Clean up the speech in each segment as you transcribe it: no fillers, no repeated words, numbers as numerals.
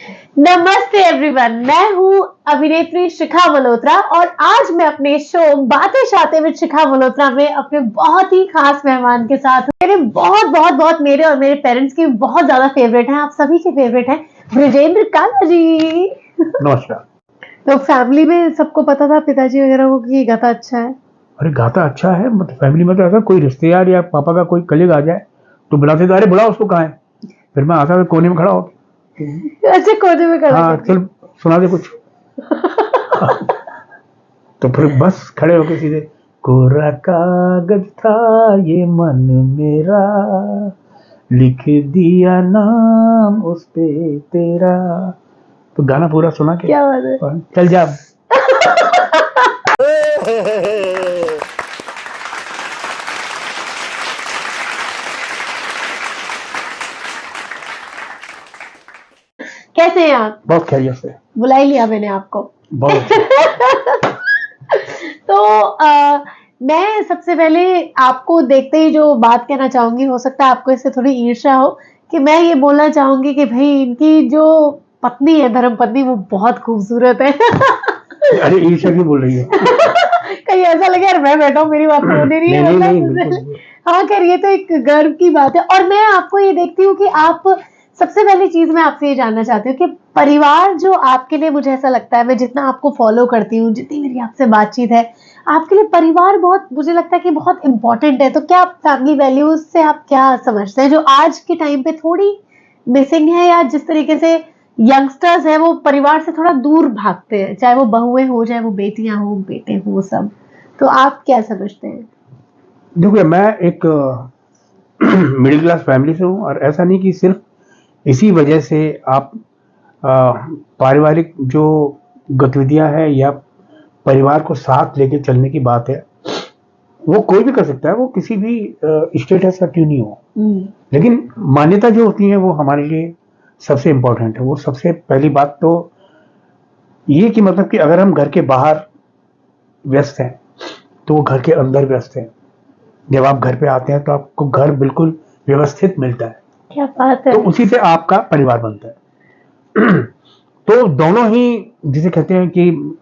नमस्ते एवरीवन, मैं हूँ अभिनेत्री शिखा मल्होत्रा और आज मैं अपने शो बातें शातें में शिखा मल्होत्रा में अपने बहुत ही खास मेहमान के साथ हूँ। मेरे बहुत बहुत बहुत मेरे और मेरे पेरेंट्स की बहुत ज्यादा फेवरेट हैं, आप सभी के फेवरेट हैं, ब्रिजेंद्र काला जी। नमस्कार। तो फैमिली में सबको पता था पिताजी वगैरह को कि गाता अच्छा है? अरे गाता अच्छा है, मतलब फैमिली में तो ऐसा कोई रिश्तेदार या पापा का कोई कलीग आ जाए तो बुलाते थे, अरे बुला उसको, कहाँ है? फिर मैं आता था कोने में खड़ा हो, अच्छा कोने में खड़ा हाँ करके। चल सुना दे कुछ। तो फिर बस खड़े होके सीधे, कोरा कागज था ये मन मेरा, लिख दिया नाम उस पे तेरा। तो गाना पूरा सुना के क्या बात है। चल जा। कैसे हैं आप? बहुत खैरियत से। बुला ही लिया मैंने आपको। बहुत तो मैं सबसे पहले आपको देखते ही जो बात कहना चाहूंगी, हो सकता है आपको इससे थोड़ी ईर्ष्या हो, कि मैं ये बोलना चाहूंगी कि भाई इनकी जो पत्नी है, धर्म पत्नी, वो बहुत खूबसूरत है। अरे ईर्ष्या क्यों बोल रही है? कहीं ऐसा लगे यार मैं बैठा हूँ मेरी बात तो होने नहीं है, नहीं, मतलब बिल्कुल। हाँ खैर ये तो एक गर्व की बात है। और मैं आपको ये देखती हूँ कि आप, सबसे पहली चीज मैं आपसे ये जानना चाहती हूँ कि परिवार जो आपके लिए, मुझे ऐसा लगता है, मैं जितना आपको फॉलो करती हूँ, जितनी मेरी आपसे बातचीत है, आपके लिए परिवार बहुत, मुझे लगता है कि बहुत इंपॉर्टेंट है। तो क्या फैमिली वैल्यूज से आप क्या समझते हैं जो आज के टाइम पे थोड़ी मिसिंग है, या जिस तरीके से यंगस्टर्स है वो परिवार से थोड़ा दूर भागते हैं, चाहे वो बहुएं हो, चाहे वो बेटियां हो, बेटे हो, सब। तो आप क्या समझते हैं? देखिए, मैं एक मिडिल क्लास फैमिली से हूँ, और ऐसा नहीं कि सिर्फ इसी वजह से आप पारिवारिक जो गतिविधियां हैं या परिवार को साथ लेके चलने की बात है, वो कोई भी कर सकता है, वो किसी भी स्टेटस का क्यों नहीं हो। लेकिन मान्यता जो होती है वो हमारे लिए सबसे इम्पोर्टेंट है। वो सबसे पहली बात तो ये कि मतलब कि अगर हम घर के बाहर व्यस्त हैं तो वो घर के अंदर व्यस्त हैं। जब आप घर पे आते हैं तो आपको घर बिल्कुल व्यवस्थित मिलता है, क्या बात है। तो उसी से आपका परिवार बनता है। तो दोनों ही, जिसे कहते हैं कि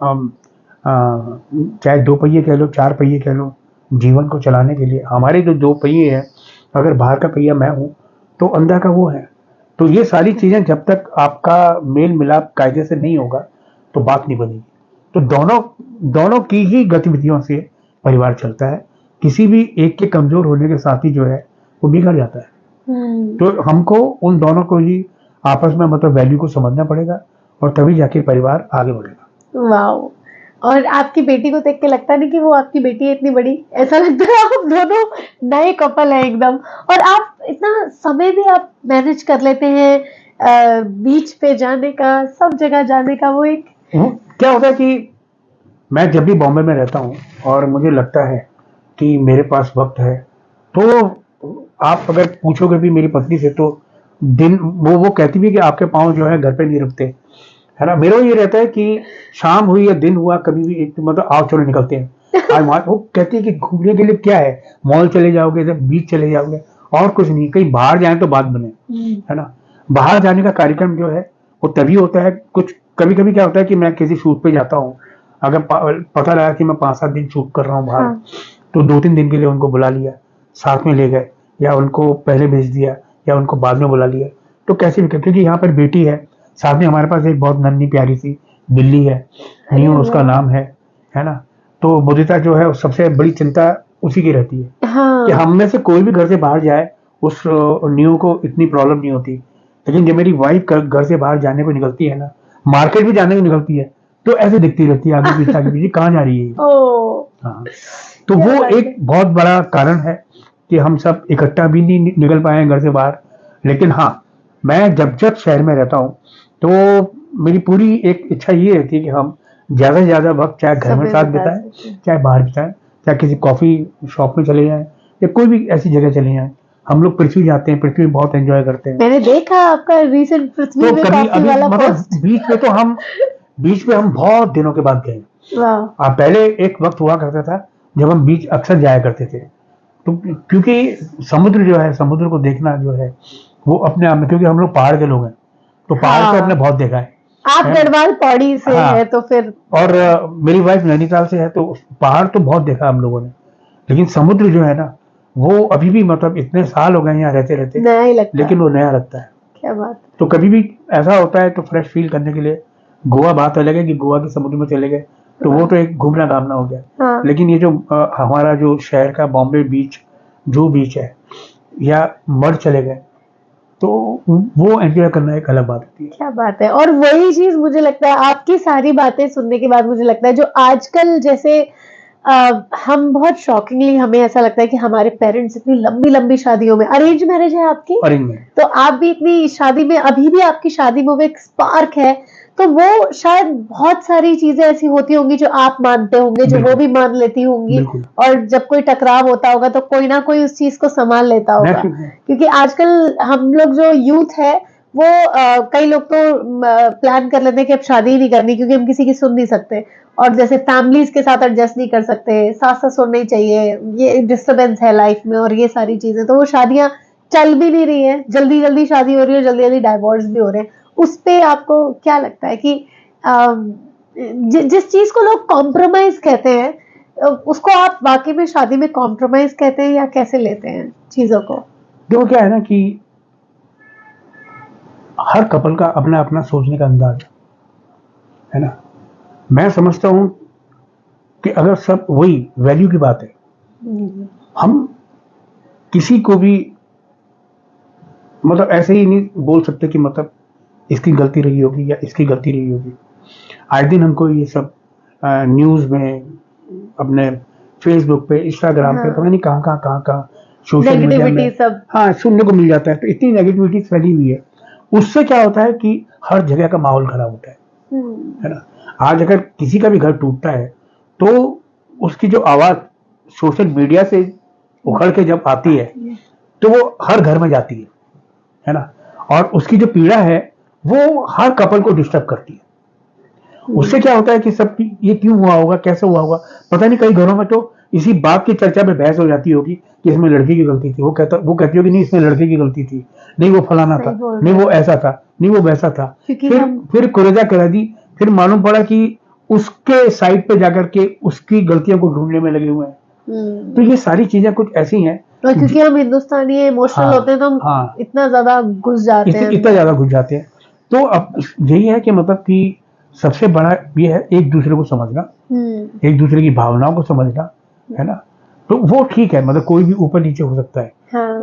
चाहे दो पहिए कह लो, चार पहिए कह लो, जीवन को चलाने के लिए हमारे जो दो पहिए हैं, अगर बाहर का पहिया मैं हूं तो अंदर का वो है। तो ये सारी चीजें जब तक आपका मेल मिलाप कायदे से नहीं होगा तो बात नहीं बनेगी। तो दोनों दोनों की ही गतिविधियों से परिवार चलता है। किसी भी एक के कमजोर होने के साथ ही जो है वो बिगड़ जाता है। तो हमको उन दोनों को ही आपस में मतलब वैल्यू को समझना पड़ेगा, और तभी जाके परिवार आगे बढ़ेगा। वाओ। और आपकी बेटी को देख के लगता नहीं कि वो आपकी बेटी है इतनी बड़ी, ऐसा लगता है आप दोनों नए कपल है एकदम। और आप इतना समय भी आप मैनेज कर लेते हैं, बीच पे जाने का, सब जगह जाने का। वो एक क्या होता है कि मैं जब भी बॉम्बे में रहता हूँ और मुझे लगता है कि मेरे पास वक्त है, तो आप अगर पूछोगे भी मेरी पत्नी से तो दिन वो कहती भी कि आपके पाँव जो है घर पे नहीं रुकते, है ना। मेरा ये रहता है कि शाम हुई या दिन हुआ, कभी भी एक मतलब आओ चलो निकलते हैं। आज वो कहती है कि घूमने के लिए क्या है, मॉल चले जाओगे, जब बीच चले जाओगे, और कुछ नहीं, कहीं बाहर जाए तो बात बने, है ना। बाहर जाने का कार्यक्रम जो है वो तभी होता है। कुछ कभी कभी क्या होता है कि मैं किसी शूट पे जाता हूँ, अगर पता लगा कि मैं 5-7 दिन शूट कर रहा हूँ बाहर, तो 2-3 दिन के लिए उनको बुला लिया, साथ में ले गए, या उनको पहले भेज दिया, या उनको बाद में बुला लिया। तो कैसे भी, क्योंकि यहाँ पर बेटी है, साथ में हमारे पास एक बहुत नन्ही प्यारी सी बिल्ली है, न्यू उसका नाम है ना। तो मुदिता जो है सबसे बड़ी चिंता उसी की रहती है, कि हम में से कोई भी घर से बाहर जाए उस न्यू को इतनी प्रॉब्लम नहीं होती। लेकिन जब मेरी वाइफ घर से बाहर जाने को निकलती है ना, मार्केट भी जाने को निकलती है, तो ऐसे दिखती रहती है आगे पीछे कहाँ जा रही है। हाँ, तो वो एक बहुत बड़ा कारण है कि हम सब इकट्ठा भी नहीं निकल पाए हैं घर से बाहर। लेकिन हाँ, मैं जब जब शहर में रहता हूँ तो मेरी पूरी एक इच्छा ये रहती है कि हम ज्यादा से ज्यादा वक्त चाहे घर में साथ बिताएं, चाहे बाहर बिताएं, चाहे किसी कॉफी शॉप में चले जाएं, या कोई भी ऐसी जगह चले जाएं। हम लोग पृथ्वी जाते हैं, पृथ्वी बहुत एंजॉय करते हैं। मैंने देखा आपका रिसेंट पृथ्वी तो में कभी कॉफी अभी वाला मतलब पोस्ट। बीच में हम बहुत दिनों के बाद गए। पहले एक वक्त हुआ करता था जब हम बीच अक्सर जाया करते थे, तो क्योंकि समुद्र जो है, समुद्र को देखना जो है वो अपने आप में, क्योंकि हम लोग पहाड़ के लोग हैं, तो पहाड़ हाँ। तो आपने बहुत देखा है। आप है? गढ़वाल पौड़ी से हाँ। है तो फिर और मेरी वाइफ नैनीताल से है, तो पहाड़ तो बहुत देखा हम लोगों ने, लेकिन समुद्र जो है ना, वो अभी भी मतलब इतने साल हो गए यहाँ रहते रहते, नया ही लगता लेकिन है। वो नया लगता है। क्या बात। तो कभी भी ऐसा होता है तो फ्रेश फील करने के लिए गोवा बात अलग है कि गोवा के समुद्र में चले गए, तो वो तो एक घूमना घामना हो गया। हाँ। लेकिन ये जो हमारा जो शहर का बॉम्बे बीच, जो बीच है, या मड चले गए, तो वो एंजॉय करना एक अलग बात होती है। क्या बात है। और वही चीज मुझे लगता है आपकी सारी बातें सुनने के बाद मुझे लगता है जो आजकल जैसे हम बहुत शॉकिंगली हमें ऐसा लगता है कि हमारे पेरेंट्स इतनी लंबी लंबी शादियों में, अरेंज मैरिज है आपकी, अरेंज में तो आप भी इतनी शादी में, अभी भी आपकी शादी में वो एक स्पार्क है, तो वो शायद बहुत सारी चीजें ऐसी होती होंगी जो आप मानते होंगे, जो वो बिल्कुल। भी मान लेती होंगी, बिल्कुल। और जब कोई टकराव होता होगा तो कोई ना कोई उस चीज को संभाल लेता होगा। Naturally। क्योंकि आजकल हम लोग जो यूथ है वो कई लोग तो प्लान कर लेते हैं कि अब शादी ही नहीं करनी क्योंकि हम किसी की सुन नहीं सकते, और जैसे फैमिलीज के साथ एडजस्ट नहीं कर सकते, सास ससुर नहीं चाहिए, ये डिस्टरबेंस है लाइफ में और ये सारी चीजें, तो वो शादियां चल भी नहीं रही है, जल्दी जल्दी शादी हो रही है, जल्दी जल्दी डाइवोर्स भी हो रहे हैं। उस पे आपको क्या लगता है कि जिस चीज को लोग कॉम्प्रोमाइज कहते हैं, उसको आप वाकई में शादी में कॉम्प्रोमाइज कहते हैं या कैसे लेते हैं चीजों को? देखो क्या है ना कि हर कपल का अपना अपना सोचने का अंदाज है ना। मैं समझता हूं कि अगर सब वही वैल्यू की बात है, हम किसी को भी मतलब ऐसे ही नहीं बोल सकते कि मतलब इसकी गलती रही होगी या इसकी गलती रही होगी। आए दिन हमको ये सब न्यूज में, अपने फेसबुक पे, इंस्टाग्राम पे, हाँ। पता नहीं कहाँ कहाँ कहाँ कहाँ सोशल मीडिया नेगेटिविटी में सब। हाँ सुनने को मिल जाता है। तो इतनी नेगेटिविटी फैली हुई है, उससे क्या होता है कि हर जगह का माहौल खराब होता है ना। आज अगर किसी का भी घर टूटता है तो उसकी जो आवाज सोशल मीडिया से उखड़ के जब आती है तो वो हर घर में जाती है ना। और उसकी जो पीड़ा है वो हर कपल को डिस्टर्ब करती है। उससे क्या होता है कि सब ये क्यों हुआ होगा, कैसे हुआ होगा, पता नहीं। कई घरों में तो इसी बात की चर्चा में बहस हो जाती होगी कि इसमें लड़की की गलती थी, वो कहती होगी नहीं इसमें लड़के की गलती थी, नहीं वो फलाना था, नहीं वो ऐसा था, नहीं वो वैसा था। फिर कुरेजा करा दी, फिर मालूम पड़ा कि उसके साइड पे जाकर के उसकी गलतियों को ढूंढने में लगे हुए हैं। तो ये सारी चीजें कुछ ऐसी हैं, तो क्योंकि हम हिंदुस्तानी इमोशनल हाँ, होते हैं तो हम हाँ, इतना ज्यादा घुस जाते हैं। इतना ज्यादा घुस जाते हैं। तो अब यही है कि मतलब कि सबसे बड़ा ये है एक दूसरे को समझना, एक दूसरे की भावनाओं को समझना, है ना। तो वो ठीक है, मतलब कोई भी ऊपर नीचे हो सकता है।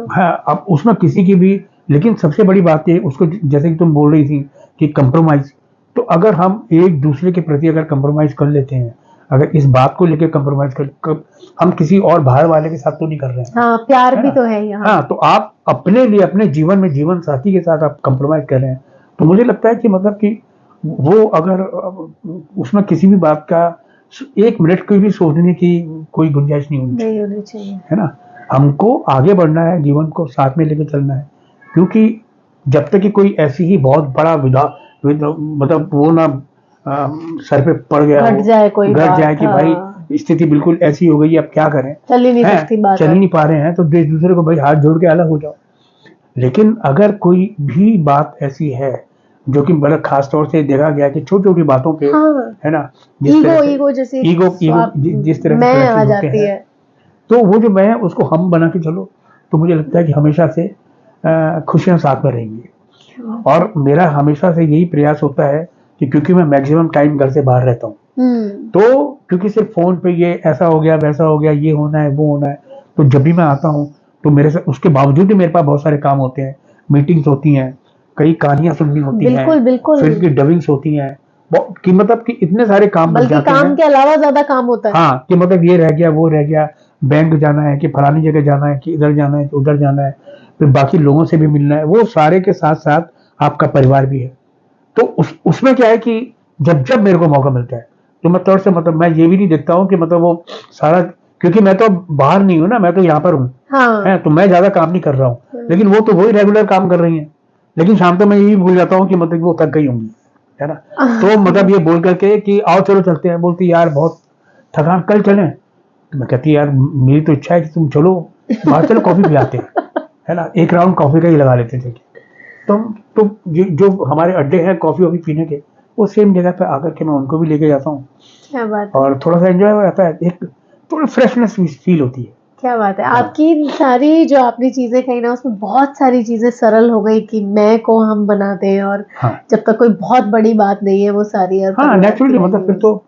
हाँ, अब उसमें किसी की भी, लेकिन सबसे बड़ी बात ये उसको, जैसे कि तुम बोल रही थी कि कंप्रोमाइज, तो अगर हम एक दूसरे के प्रति अगर कंप्रोमाइज कर लेते हैं, अगर इस बात को लेकर कंप्रोमाइज कर, हम किसी और बाहर वाले के साथ तो नहीं कर रहे हैं। हाँ, प्यार भी तो है यहाँ। हाँ, तो आप अपने लिए, अपने जीवन में जीवन साथी के साथ आप कंप्रोमाइज कर रहे हैं, तो मुझे लगता है कि मतलब कि वो अगर उसमें किसी भी बात का 1 मिनट की भी सोचने की कोई गुंजाइश नहीं होनी चाहिए, है ना। हमको आगे बढ़ना है, जीवन को साथ में लेकर चलना है, क्योंकि जब तक कि कोई ऐसी ही बहुत बड़ा मतलब वो ना सर पे पड़ गया, घट जाए कि भाई स्थिति बिल्कुल ऐसी हो गई, अब क्या करें, चल ही नहीं सकती बात, चल ही नहीं पा रहे हैं, तो एक दूसरे को भाई हाथ जोड़ के अलग हो जाओ। लेकिन अगर कोई भी बात ऐसी है जो कि मतलब खास तौर से देखा गया कि छोटी छोटी बातों पे, है ना, ईगो जिस तरह मैं आ जाती है, तो वो जो मैं उसको हम बना के चलो, तो मुझे लगता है कि हमेशा से खुशियां साथ में रहेंगी। और मेरा हमेशा से यही प्रयास होता है कि क्योंकि मैं मैक्सिमम टाइम घर से बाहर रहता हूँ, तो क्योंकि सिर्फ फोन पे ये ऐसा हो गया, वैसा हो गया, ये होना है, वो होना है, तो जब भी मैं आता हूँ तो मेरे से उसके बावजूद भी मेरे पास बहुत सारे काम होते हैं, मीटिंग्स होती हैं, कई कहानियां सुननी होती हैं, फिल्म की डबिंग्स होती हैं, कि मतलब कि इतने सारे काम बन जाते हैं, काम के अलावा ज्यादा काम होता है। हाँ, कि मतलब ये रह गया, वो रह गया, बैंक जाना है कि फलानी जगह जाना है कि इधर जाना है कि उधर जाना है, फिर बाकी लोगों से भी मिलना है, वो सारे के साथ साथ आपका परिवार भी है। तो उसमें क्या है कि जब मेरे को मौका मिलता है तो मैं तौर से मतलब मैं ये भी नहीं देखता हूँ कि मतलब वो सारा, क्योंकि मैं तो बाहर नहीं हूँ ना, मैं तो यहाँ पर हूँ, है, तो मैं ज्यादा काम नहीं कर रहा हूँ, लेकिन वो तो वही रेगुलर काम कर रही है। लेकिन शाम तक मैं यही भूल जाता हूँ कि मतलब वो थक गई होंगी, है ना। तो मतलब ये बोल करके कि आओ चलो चलते हैं, बोलती यार बहुत थकान, कल चलें। तो मैं कहती यार मेरी तो इच्छा है कि तुम चलो बाहर, चलो कॉफी पिलाते हैं, है ना, एक राउंड कॉफी का ही लगा लेते थे। तो जो हमारे अड्डे हैं कॉफी वॉफी पीने के, वो सेम जगह पे आकर के मैं उनको भी लेके जाता हूँ क्या बात है, और थोड़ा सा एंजॉय हो जाता है, एक थोड़ी फ्रेशनेस फील होती है। क्या बात है। हाँ। आपकी इन सारी जो आपने चीजें कही ना, उसमें बहुत सारी चीजें सरल हो गई कि मैं को हम बनाते हैं, और हाँ जब तक कोई बहुत बड़ी बात नहीं है वो सारी और हाँ परिवार की नेचुरली, मतलब फिर values। तो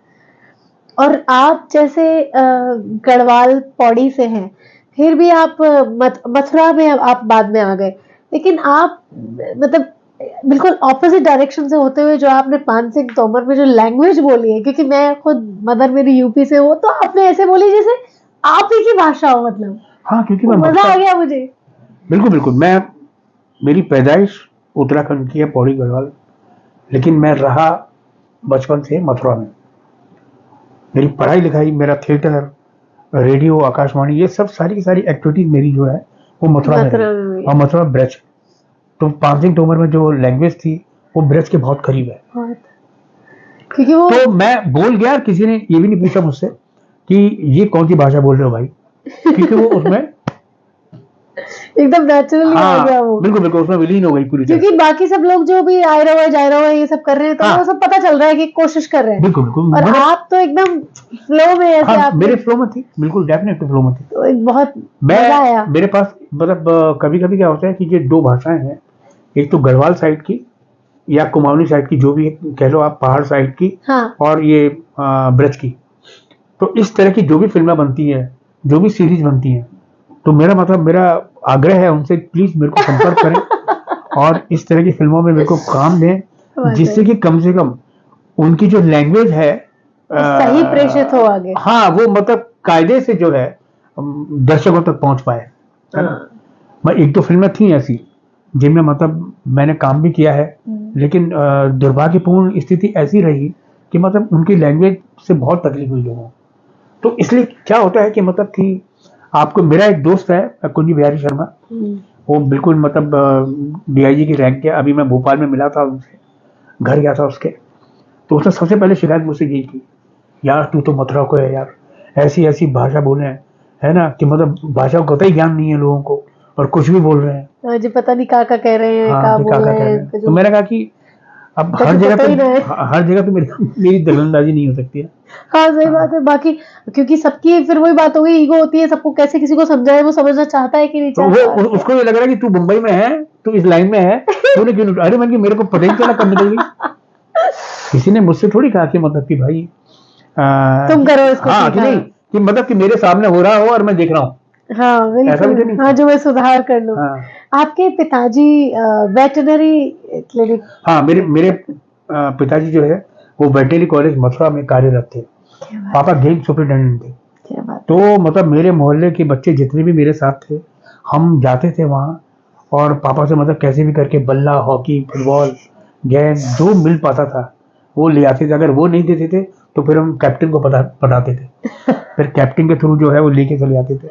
और आप जैसे गढ़वाल पौड़ी से हैं, फिर भी आप मथुरा में आप बाद में आ गए, लेकिन आप मतलब बिल्कुल ऑपोजिट डायरेक्शन से होते हुए जो आपने पान सिंह तोमर में जो लैंग्वेज बोली है, क्योंकि मैं खुद मदर मेरी यूपी से हो, तो आपने ऐसे बोली जैसे आप ही की भाषा हो, मतलब हाँ, क्योंकि मैं मजा आ मथुरा, गया मुझे। बिल्कुल बिल्कुल, मेरी पैदाइश उत्तराखंड की है, पौड़ी गढ़वाल, लेकिन मैं रहा बचपन से मथुरा में। मेरी पढ़ाई लिखाई, मेरा थिएटर, रेडियो, आकाशवाणी, ये सब सारी की सारी एक्टिविटीज मेरी जो है वो मथुरा में रही, मथुरा में भी और मथुरा ब्रज। तो पान सिंह तोमर में जो लैंग्वेज थी वो ब्रज के बहुत करीब है। बहुत, क्योंकि वो तो मैं बोल गया, किसी ने ये भी नहीं पूछा मुझसे कि ये कौन सी भाषा बोल रहे हो भाई, क्योंकि वो उसमें एकदम नेचुरली आ गया वो। बिल्कुल बिल्कुल उसमें विलीन हो गई पूरी तरह। क्योंकि बाकी सब लोग जो भी आए रहो है जाए रहो है ये सब कर रहे हैं, तो हाँ। वो सब पता चल रहा है कि कोशिश कर रहे हैं, बिल्कुल बिल्कुल, और मतलब आप तो एकदम फ्लो में ऐसे हाँ, आप मेरे फ्लो में थी, बिल्कुल डेफिनेटली फ्लो में थी। तो एक बहुत मजा आया। मेरे पास मतलब कभी कभी क्या होता है कि ये दो भाषाएं हैं, एक तो गढ़वाल साइड की या कुमाऊनी साइड की, जो भी कह लो आप, पहाड़ साइड की, हाँ, और ये ब्रज की। तो इस तरह की जो भी फिल्में बनती है, जो भी सीरीज बनती है, तो मेरा आग्रह है उनसे, प्लीज मेरे को संपर्क करें और इस तरह की फिल्मों में मेरे को काम दें, जिससे कि कम से कम उनकी जो लैंग्वेज है सही प्रेषित हो आगे। हाँ, वो मतलब कायदे से जो है दर्शकों तक पहुंच पाए, है ना। मैं एक दो फिल्में थी ऐसी जिनमें मतलब मैंने काम भी किया है, लेकिन दुर्भाग्यपूर्ण स्थिति ऐसी रही कि मतलब उनकी लैंग्वेज से बहुत तकलीफ हुई लोगों को। तो इसलिए क्या होता है कि मतलब कि आपको, मेरा एक दोस्त है कुंजी बिहारी शर्मा, वो बिल्कुल मतलब डीआईजी की रैंक के, अभी मैं भोपाल में मिला था उनसे, घर गया था उसके, तो उसने सबसे पहले शिकायत मुझसे यही की, यार तू तो मथुरा को है यार, ऐसी ऐसी भाषा बोले हैं, है ना, कि मतलब भाषा को कतई ज्ञान नहीं है लोगों को और कुछ भी बोल रहे हैं। जी पता नहीं का कह रहे हैं, हाँ, का कि बोल काका रहे कह रहे हैं, हैं। तो मैंने कहा कि अब ताकि पता ही ना है। हर जगह पे मेरी दखलंदाजी नहीं हो सकती है। हाँ सही बात है। बाकी क्योंकि सबकी फिर वही बात हो गई, ईगो होती है, सबको कैसे किसी को समझाए, वो समझना चाहता है कि नहीं तो चाहता। उसको ये लग रहा है कि तू मुंबई में है, तू इस लाइन में है, तूने क्यों नहीं, अरे मैंने मेरे को पता ही चला कब निकल गई। किसी ने मुझसे थोड़ी कहा कि मतलब कि भाई तुम करो इसको हाँ, ठीक, कि नहीं, कि मतलब कि मेरे सामने हो रहा हो और मैं देख रहा हूँ, हाँ ऐसा मुझे बिल्कुल, नहीं हाँ था। जो मैं सुधार कर लूँ। हाँ आपके पिताजी वेटनरी क्लिनिक, हाँ, मेरे पिताजी जो है वो वेटनरी कॉलेज मथुरा में कार्यरत थे, पापा गेम सुपरिटेंडेंट थे। क्या बात। तो मतलब मेरे मोहल्ले के बच्चे जितने भी मेरे साथ थे, हम जाते थे वहाँ, और पापा से मतलब कैसे भी करके बल्ला, हॉकी, फुटबॉल, गेंद जो मिल पाता था वो ले आते थे। अगर वो नहीं देते थे तो फिर हम कैप्टन को बताते थे, फिर कैप्टन के थ्रू जो है वो लेके चले जाते थे,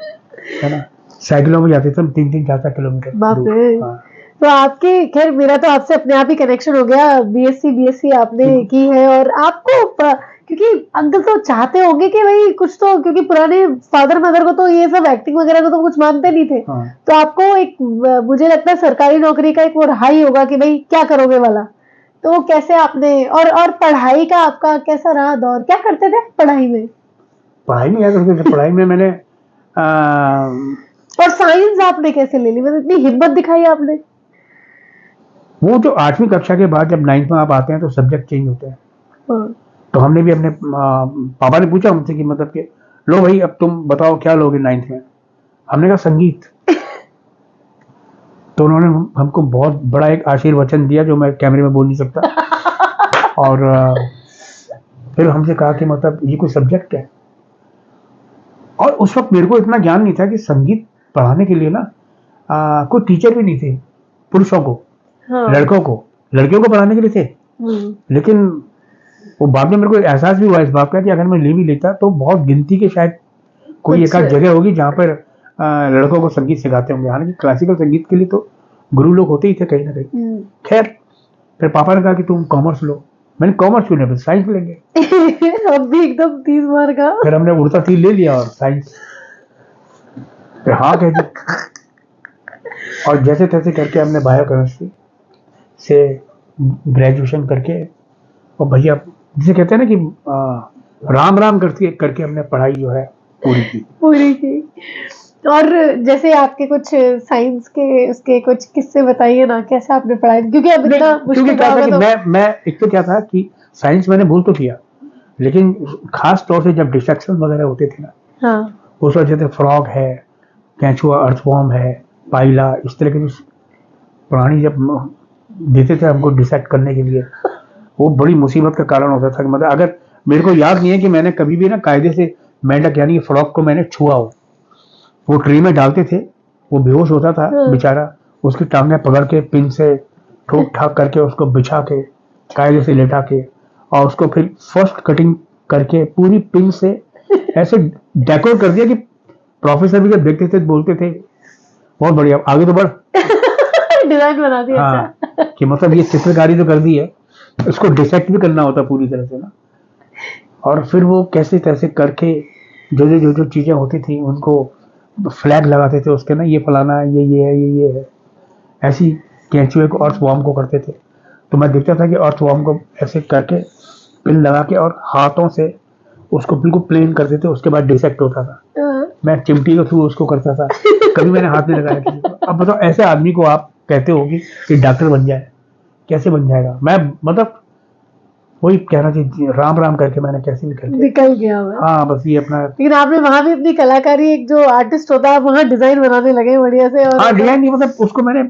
है ना। साइकिलों में जाते थे हम 3-3, 4-4 किलोमीटर बाप दूर। रे। हाँ, तो आपके, खैर मेरा तो आपसे अपने आप ही कनेक्शन हो गया, बीएससी आपने की है, और आपको क्योंकि अंकल तो चाहते होंगे कि भाई कुछ तो, क्योंकि पुराने फादर मदर को तो ये सब एक्टिंग वगैरह को तो कुछ मानते नहीं थे, हाँ। तो आपको एक मुझे लगता है सरकारी नौकरी का एक वो रहा ही होगा कि भाई क्या करोगे वाला। तो वो कैसे आपने, और पढ़ाई का आपका कैसा रहा दौर, क्या करते थे पढ़ाई में? पढ़ाई में क्या करते थे, पढ़ाई में मैंने और साइंस आपने कैसे ले ली, मतलब इतनी हिम्मत दिखाई आपने? वो जो 8वीं कक्षा के बाद जब 9th में आप आते हैं तो सब्जेक्ट चेंज होते हैं। हाँ। तो हमने भी अपने पापा ने पूछा हमसे कि मतलब कि लो भाई अब तुम बताओ क्या लोगे 9th में। हमने कहा संगीत। तो उन्होंने हमको बहुत बड़ा एक आशीर्वचन दिया जो मैं कैमरे में बोल नहीं सकता। और फिर हमसे कहा कि मतलब ये कोई सब्जेक्ट है। और उस वक्त मेरे को इतना ज्ञान नहीं था कि संगीत पढ़ाने के लिए ना कोई टीचर भी नहीं थे पुरुषों को। हाँ। लड़कियों को पढ़ाने के लिए थे। लेकिन वो बाद में मेरे को एहसास भी हुआ इस बात का कि अगर मैं ले भी लेता तो बहुत गिनती के शायद कोई एक आध जगह होगी जहाँ पर लड़कों को संगीत सिखाते होंगे। हालांकि क्लासिकल संगीत के लिए तो गुरु लोग होते ही थे कहीं ना कहीं। खैर फिर पापा ने कहा कि तुम कॉमर्स लो। मैंने कॉमर्स क्यों नहीं, साइंस लेंगे। अब भी एकदम 30 मार्क का। फिर हमने उड़ता तीर ले लिया और साइंस फिर हाँ कह दी। और जैसे तैसे करके हमने बायो केमिस्ट्री से ग्रेजुएशन करके, और भैया जिसे कहते हैं ना कि राम राम करके करके हमने पढ़ाई जो है पूरी की। और जैसे आपके कुछ साइंस के उसके कुछ किस्से बताइए ना, कैसे आपने पढ़ाई, क्योंकि अब इतना क्योंकि मुश्किल क्या था होगा कि तो। मैं एक तो क्या था कि साइंस मैंने भूल तो किया, लेकिन खास तौर से जब डिस्ट्रैक्शन वगैरह होते थे ना, हाँ उस वजह से फ्रॉग है, केंचुआ, अर्थवॉर्म है, पाइला, इस तरह के जो प्राणी जब देते थे हमको डिसेक्ट करने के लिए, वो बड़ी मुसीबत का कारण होता था। कि मतलब अगर मेरे को याद नहीं है कि मैंने कभी भी ना कायदे से मेंढक यानी फ्रॉग को मैंने छुआ हो। वो ट्री में डालते थे, वो बेहोश होता था हाँ। बेचारा, उसकी टांगें पकड़ के पिन से ठोक ठाक करके उसको बिछा के कायदे से लेटा के, और उसको फिर फर्स्ट कटिंग करके पूरी पिन से ऐसे डेकोर कर दिया कि प्रोफेसर भी जब देखते थे तो बोलते थे बहुत बढ़िया, आगे तो बढ़। डिजाइन बना दिया। हाँ, कि मतलब ये चित्रकारी तो कर दी है, इसको डिसेक्ट भी करना होता पूरी तरह से ना। और फिर वो कैसे तैसे करके जो चीजें होती थी उनको फ्लैग लगाते थे उसके ना, ये फलाना है, ये है, ये है। ऐसी कैंचुए को अर्थवॉर्म को करते थे। तो मैं देखता था कि अर्थवॉर्म को ऐसे करके पिन लगा के और हाथों से उसको बिल्कुल प्लेन करते थे, उसके बाद डिसेक्ट होता था। हाँ। मैं चिमटी के थ्रू उसको करता था, कभी मैंने हाथ नहीं लगाया किसी को। अब बताओ ऐसे आदमी को आप कहते हो कि डॉक्टर बन जाए, कैसे बन जाएगा? मैं मतलब वही कहना चाहिए, राम राम करके मैंने कैसे भी करके निकल गया मैं। हाँ बस ये अपना। लेकिन आपने वहां भी अपनी कलाकारी, एक जो आर्टिस्ट होता है, आप वहां डिजाइन बनाने लगे बढ़िया से। और हाँ डिजाइन नहीं, मतलब उसको मैंने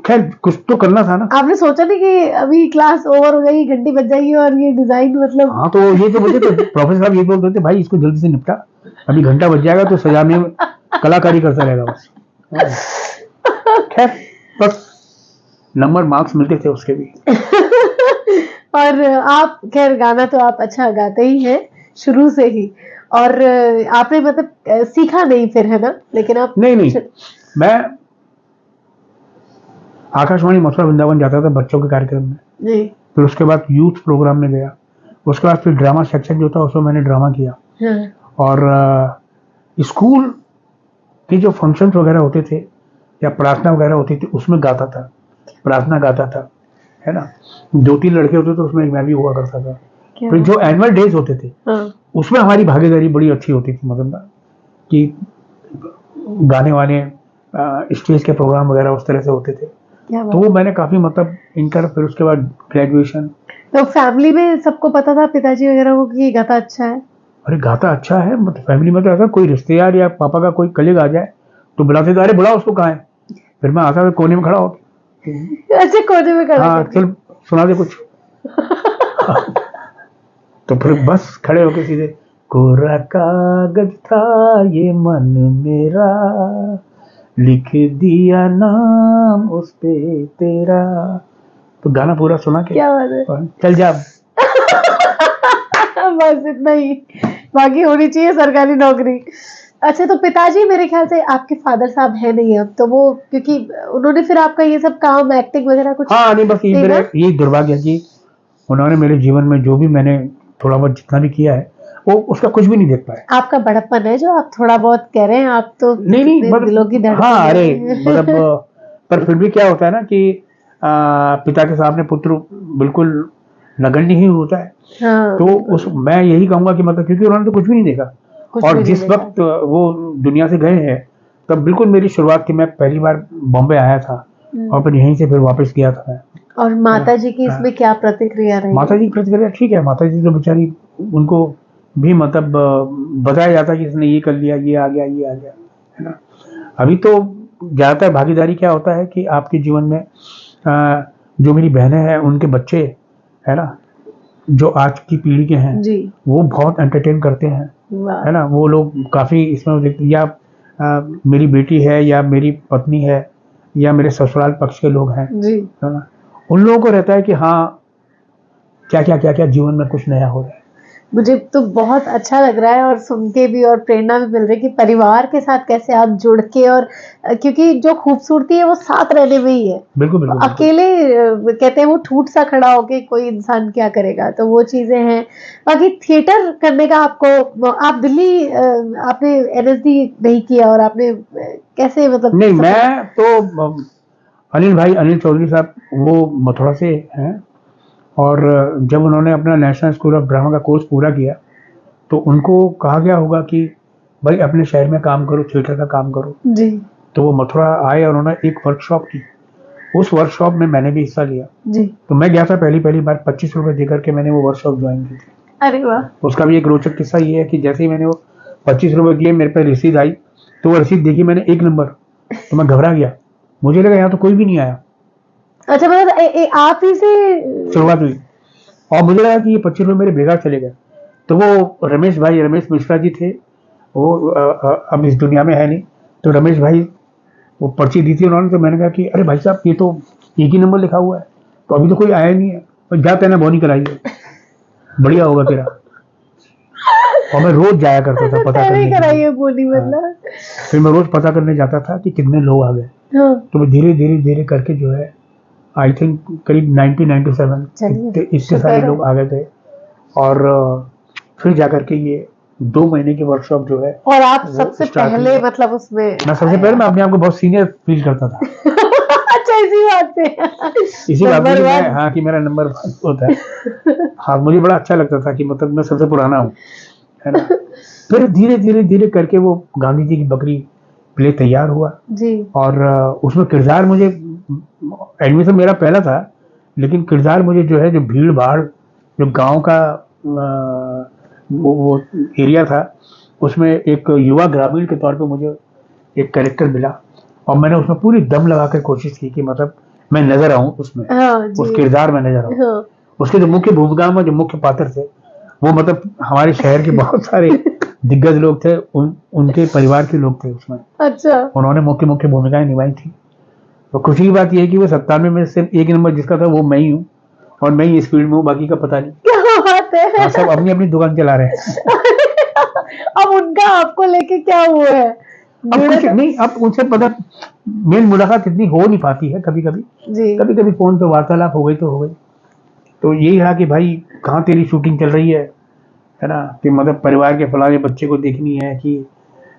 खैर कुछ तो करना था ना। आपने सोचा नहीं कि अभी क्लास ओवर हो जाएगी, घंटी बज जाएगी और ये डिजाइन मतलब। हाँ तो ये तो मुझे तो प्रोफेसर साहब ये बोलते थे, भाई इसको जल्दी से निपटा, अभी घंटा बज जाएगा तो सजा में कलाकारी करता रहेगा बस। खैर बस नंबर मार्क्स मिलते थे उसके भी। और आप खैर गाना तो आप अच्छा गाते ही हैं शुरू से ही। और आपने मतलब सीखा नहीं फिर, है ना? लेकिन आप नहीं, मैं आकाशवाणी मथुरा वृंदावन जाता था बच्चों के कार्यक्रम में, जी। फिर उसके बाद यूथ प्रोग्राम में गया, उसके बाद फिर ड्रामा सेक्शन जो था उसमें मैंने ड्रामा किया। हाँ। और स्कूल के जो फंक्शंस वगैरह होते थे या प्रार्थना वगैरह होती थी उसमें गाता था, प्रार्थना गाता था, है ना। 2-3 लड़के होते थे उसमें, मैं भी हुआ करता था। क्या फिर बात जो एनुअल डेज होते थे हाँ। उसमें हमारी भागीदारी बड़ी अच्छी होती थी, मतलब कि गाने वाने स्टेज के प्रोग्राम वगैरह उस तरह से होते थे। क्या तो बात। वो मैंने काफी मतलब इंटर, फिर उसके बाद ग्रेजुएशन। तो फैमिली में सबको पता था, पिताजी वगैरह को, कि ये गाता अच्छा है? अरे गाता अच्छा है, मतलब फैमिली में तो ऐसा कोई रिश्तेदार या पापा का कोई कलीग आ जाए तो बुलाते थे, अरे बुलाओ उसको, कहाँ है? फिर मैं आता था कोने में खड़ा हो, अच्छा, कोने में खड़ा हाँ करके। चल सुना दे कुछ। तो फिर बस खड़े होके सीधे, कोरा कागज था ये मन मेरा, लिख दिया नाम उस पे तेरा। तो गाना पूरा सुना के क्या बात है। और चल जा। बस इतना ही, बाकी होनी चाहिए सरकारी नौकरी। अच्छा, तो पिताजी मेरे ख्याल से आपके फादर साहब है नहीं अब तो, वो क्योंकि उन्होंने फिर आपका ये सब काम, एक्टिंग वगैरह कुछ हाँ नहीं, बस ये देखा? मेरे यही दुर्भाग्य है कि उन्होंने मेरे जीवन में जो भी मैंने थोड़ा बहुत जितना भी किया है वो उसका कुछ भी नहीं देख पाए। आपका बड़प्पन है जो आप थोड़ा बहुत कह रहे हैं, आप तो नहीं कितने दिलों की मतलब धड़कन हाँ, अरे है। मतलब पर फिर भी क्या होता है ना कि पिता के सामने पुत्र बिल्कुल नगण्य ही होता है। हाँ, तो बिल्कुल। उस मैं यही कहूंगा कि मतलब क्योंकि उन्होंने तो कुछ भी नहीं देखा, कुछ और भी नहीं जिस देखा। वक्त वो दुनिया से गए हैं तब बिल्कुल मेरी शुरुआत थी, मैं पहली बार बॉम्बे आया था और फिर यहीं से फिर वापस गया था मैं। और माता जी की इसमें क्या प्रतिक्रिया रही? माता जी की प्रतिक्रिया ठीक है, माता जी तो बेचारी, उनको भी मतलब बताया जाता कि इसने ये कर लिया, ये आ गया, ये आ गया, है ना। अभी तो ज्यादातर भागीदारी क्या होता है कि आपके जीवन में जो मेरी बहनें हैं उनके बच्चे, है ना, जो आज की पीढ़ी के हैं जी। वो बहुत एंटरटेन करते हैं, वाह। है ना। वो लोग काफी इसमें देखते, या मेरी बेटी है या मेरी पत्नी है या मेरे ससुराल पक्ष के लोग हैं, जी। है ना, उन लोगों को रहता है कि हाँ क्या जीवन में कुछ नया हो रहा है। मुझे तो बहुत अच्छा लग रहा है, और सुन के भी, और प्रेरणा भी मिल रही है कि परिवार के साथ कैसे आप जुड़ के, और क्योंकि जो खूबसूरती है वो साथ रहने में ही है। बिल्कुल बिल्कुल बिल्कुल। अकेले कहते हैं वो ठूठ सा खड़ा होके कोई इंसान क्या करेगा, तो वो चीजें हैं। बाकी थिएटर करने का आपको, आप दिल्ली आपने NSD नहीं किया, और आपने कैसे मतलब नहीं सफर? मैं तो अनिल चौधरी साहब, वो मथुरा से हैं, और जब उन्होंने अपना नेशनल स्कूल ऑफ ड्रामा का कोर्स पूरा किया तो उनको कहा गया होगा कि भाई अपने शहर में काम करो, थिएटर का काम करो। जी तो वो मथुरा आए और उन्होंने एक वर्कशॉप की। उस वर्कशॉप में मैंने भी हिस्सा लिया। जी। तो मैं गया था पहली बार 25 रुपए देकर के मैंने वो वर्कशॉप ज्वाइन की थी। अरे वाह। उसका भी एक रोचक किस्सा ये है कि जैसे ही मैंने वो 25 रुपए के लिए मेरे पे रसीद आई, तो वो रसीद देखी मैंने 1 नंबर, तो मैं घबरा गया। मुझे लगा यहाँ तो कोई भी नहीं आया। अच्छा, मतलब आप ही से शुरुआत हुई और मुझे लगा कि ये 25 रुपए मेरे बेकार चले गए। तो वो रमेश मिश्रा जी थे, वो अब इस दुनिया में है नहीं। तो रमेश भाई वो पर्ची दी थी उन्होंने, तो मैंने कहा कि अरे भाई साहब ये तो 1 ही नंबर लिखा हुआ है, तो अभी तो कोई आया नहीं है, और जा तेना बोनी कराइए, बढ़िया होगा तेरा। और मैं रोज जाया करता था पता करने के लिए। बोली मतलब। फिर मैं रोज पता करने जाता था कि कितने लोग आ गए। हाँ। तो मैं धीरे करके जो है, आई थिंक करीब 1997 इससे सारे लोग आ गए थे। और फिर जाकर के ये 2 महीने की वर्कशॉप जो है, और आप सबसे पहले मतलब उसमें मैं सबसे पहले मैं अपने आप को बहुत सीनियर फील करता था। अच्छा, इसी बात पे इसी बात में हाँ कि मेरा नंबर 1 होता है। हाँ, मुझे बड़ा अच्छा लगता था कि मतलब मैं सबसे पुराना हूँ, है ना। फिर धीरे करके वो गांधी जी की बकरी प्ले तैयार हुआ जी। और उसमें किरदार मुझे, एडमिशन मेरा पहला था, लेकिन किरदार मुझे जो है, जो भीड़ भाड़, जो गांव का वो एरिया था, उसमें एक युवा ग्रामीण के तौर पे मुझे एक कैरेक्टर मिला, और मैंने उसमें पूरी दम लगाकर कोशिश की कि मतलब मैं नजर आऊं उसमें। हाँ, उस किरदार में नजर आऊं। हाँ। उसके जो मुख्य भूमिका में जो मुख्य पात्र थे, वो मतलब हमारे शहर के बहुत सारे दिग्गज लोग थे, उनके परिवार के लोग थे उसमें। अच्छा। उन्होंने मुख्य भूमिकाएं निभाई थी। तो खुशी की बात यह है कि वो 97 में सिर्फ 1 नंबर जिसका था वो मैं ही हूँ, और मैं ही इस फील्ड में हूँ, बाकी का पता नहीं। क्या बात है। हाँ, सब अपनी दुकान चला रहे हैं। अब उनका आपको लेके क्या हुआ है? अब कुछ नहीं, अब उनसे पता मेल मुलाकात इतनी हो नहीं पाती है। कभी फोन पे वार्तालाप हो गई तो हो गई। तो यही रहा कि भाई कहाँ तेरी शूटिंग चल रही है ना, कि मतलब परिवार के फलाने बच्चे को देखनी है, कि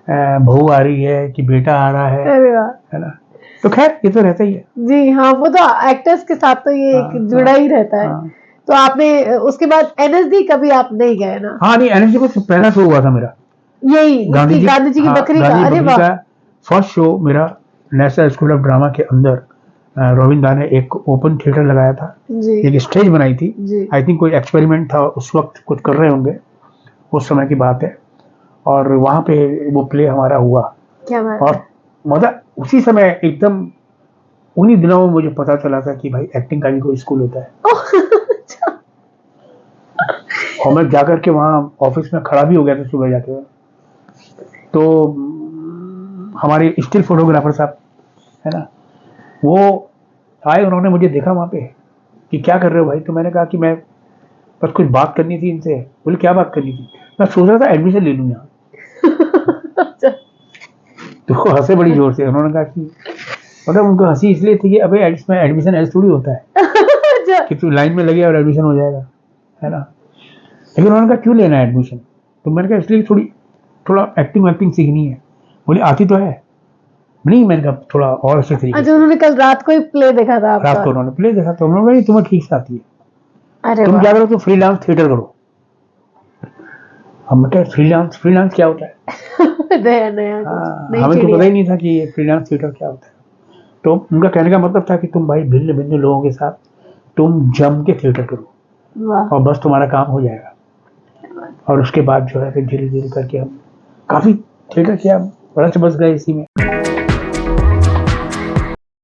बहू आ रही है, कि बेटा आ रहा है ना। तो खैर ये तो रहता ही है। जी हाँ, वो तो एक्टर्स के साथ तो ये एक जुड़ा ही रहता है। तो आपने उसके बाद एनएसडी कभी आप नहीं गए ना? हाँ नहीं, एनएसडी को पहला शो हुआ था मेरा, यही गांधी जी की बकरी का। अरे वाह। फर्स्ट शो मेरा नेशनल स्कूल ऑफ ड्रामा के अंदर रविंद्र ने एक ओपन थिएटर लगाया था, एक स्टेज बनाई थी। आई थिंक कोई एक्सपेरिमेंट था, उस वक्त कुछ कर रहे होंगे, उस समय की बात है। और वहां पे वो प्ले हमारा हुआ। क्या बात। और मतलब उसी समय एकदम उन्हीं दिनों में मुझे पता चला था कि भाई एक्टिंग का भी कोई स्कूल होता है। और मैं जाकर के वहाँ ऑफिस में खड़ा भी हो गया था सुबह जाके। तो हमारे स्टिल फोटोग्राफर साहब है ना, वो आए, उन्होंने मुझे देखा वहाँ पे कि क्या कर रहे हो भाई। तो मैंने कहा कि मैं बस कुछ बात करनी थी इनसे। बोले क्या बात करनी थी? मैं सोच रहा था एडमिशन ले लूँ यहाँ। तो हंसे बड़ी जोर से। उन्होंने कहा कि मतलब उनको हंसी इसलिए थी कि अबे एडमिशन ऐसे थोड़ी होता है कि तू लाइन में लगे और एडमिशन हो जाएगा, है ना। लेकिन उन्होंने कहा क्यों लेना है एडमिशन? तो मैंने कहा इसलिए थोड़ा एक्टिंग सीखनी है। बोले आती तो है। नहीं, मैंने कहा थोड़ा और अच्छे तरीके। अच्छा, उन्होंने कल रात को ही प्ले देखा था आपका? रात को उन्होंने प्ले देखा, तो उन्होंने कहा तुम्हें ठीक से आती है, अरे तुम क्या करो, तुम फ्रीलांस थिएटर करो। हम क्या फ्रीलांस क्या होता है? नया हमें तो पता ही नहीं था कि ये फ्रीलांस थिएटर क्या होता है। तो उनका कहने का मतलब था कि तुम भाई भिन्न लोगों के साथ तुम जम के थिएटर करो और बस तुम्हारा काम हो जाएगा। और उसके बाद जो है फिर धीरे करके हम काफी थिएटर किया, बड़ा बस गए इसी में।